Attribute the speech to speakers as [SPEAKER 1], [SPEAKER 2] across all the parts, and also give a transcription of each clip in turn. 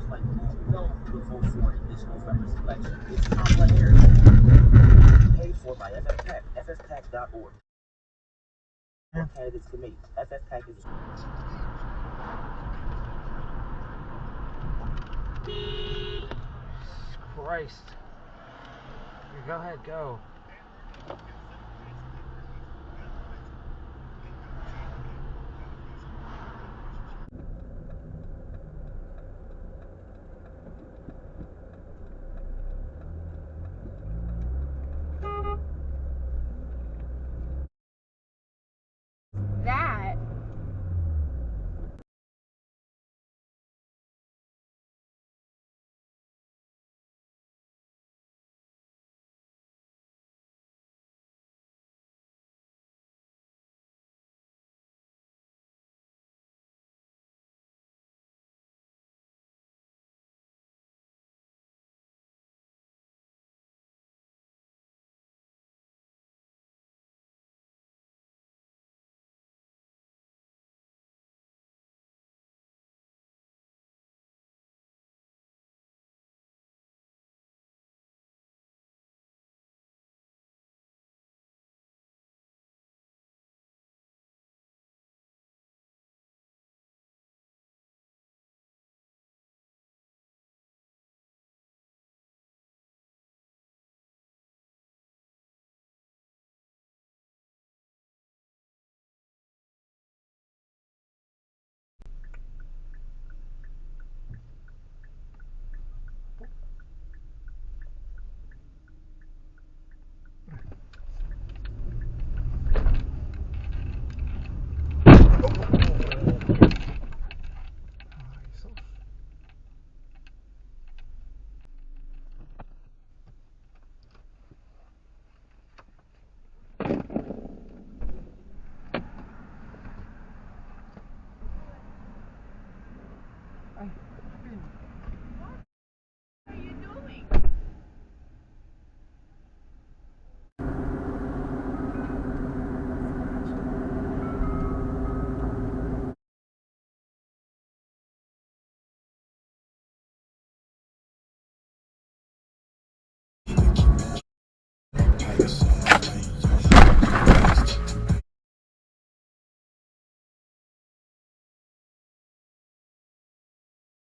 [SPEAKER 1] like no beautiful foreign additional members selection. It's complex area. Paid for by FFPAC, ffpac.org. Yeah. Candidates to meet. FFPAC is.
[SPEAKER 2] Christ. Go ahead, go.
[SPEAKER 3] That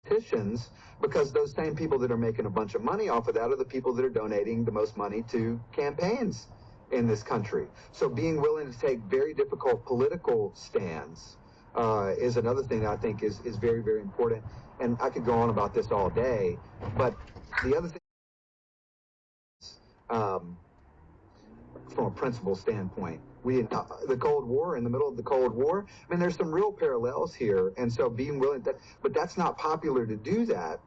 [SPEAKER 4] politicians, because those same people that are making a bunch of money off of that are the people that are donating the most money to campaigns in this country. So being willing to take very difficult political stands is another thing that I think is very, very important. And I could go on about this all day, but the other thing from a principle standpoint, the Cold War, in the middle of the Cold War, I mean, there's some real parallels here. And so being willing but that's not popular to do that,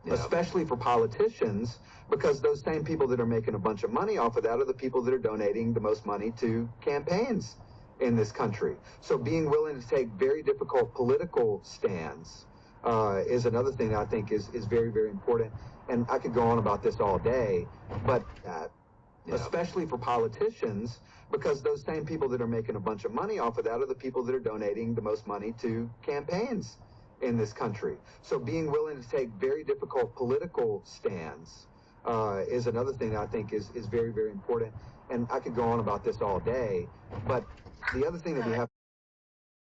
[SPEAKER 4] especially for politicians, because those same people that are making a bunch of money off of that are the people that are donating the most money to campaigns in this country. So being willing to take very difficult political stands is another thing that I think is very, very important. And I could go on about this all day, but especially for politicians, because those same people that are making a bunch of money off of that are the people that are donating the most money to campaigns in this country. So being willing to take very difficult political stands is another thing that I think is very, very important. And I could go on about this all day, but the other thing that we have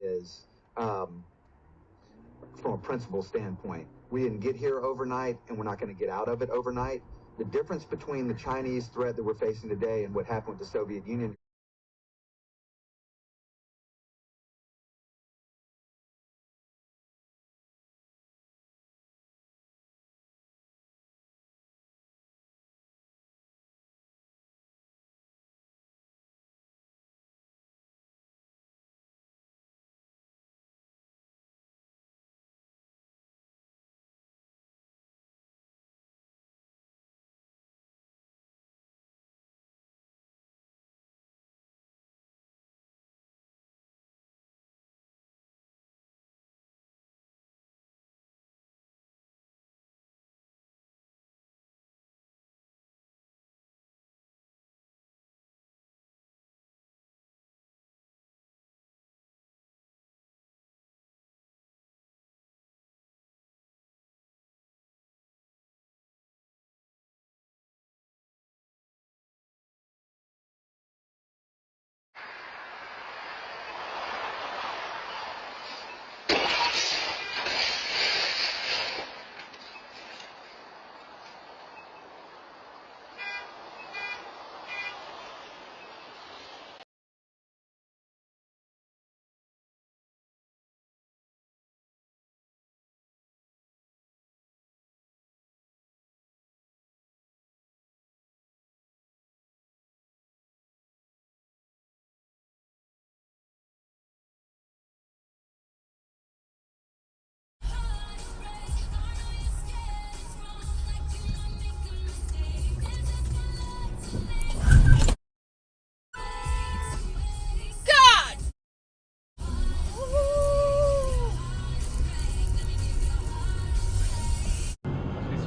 [SPEAKER 4] is from a principle standpoint, we didn't get here overnight, and we're not going to get out of it overnight. The difference between the Chinese threat that we're facing today and what happened with the Soviet Union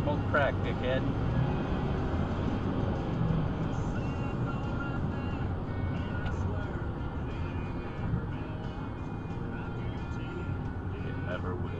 [SPEAKER 1] Smoke crack, dickhead. It never will.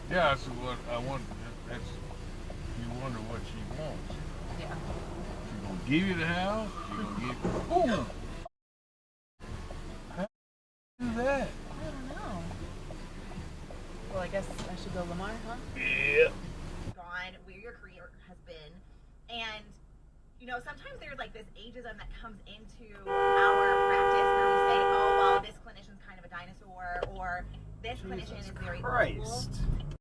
[SPEAKER 5] Yeah, that's what I want. That's you wonder what she wants.
[SPEAKER 3] Yeah.
[SPEAKER 5] She gonna give you the house? She gonna give? Ooh! How do you do that?
[SPEAKER 3] I don't know. Well, I guess I should go Lamar, huh?
[SPEAKER 5] Yeah.
[SPEAKER 6] Gone, where your career has been. And, you know, sometimes there's like this ageism that comes into our practice where we say, oh, well, this clinician's kind of a dinosaur, or this clinician is very old school.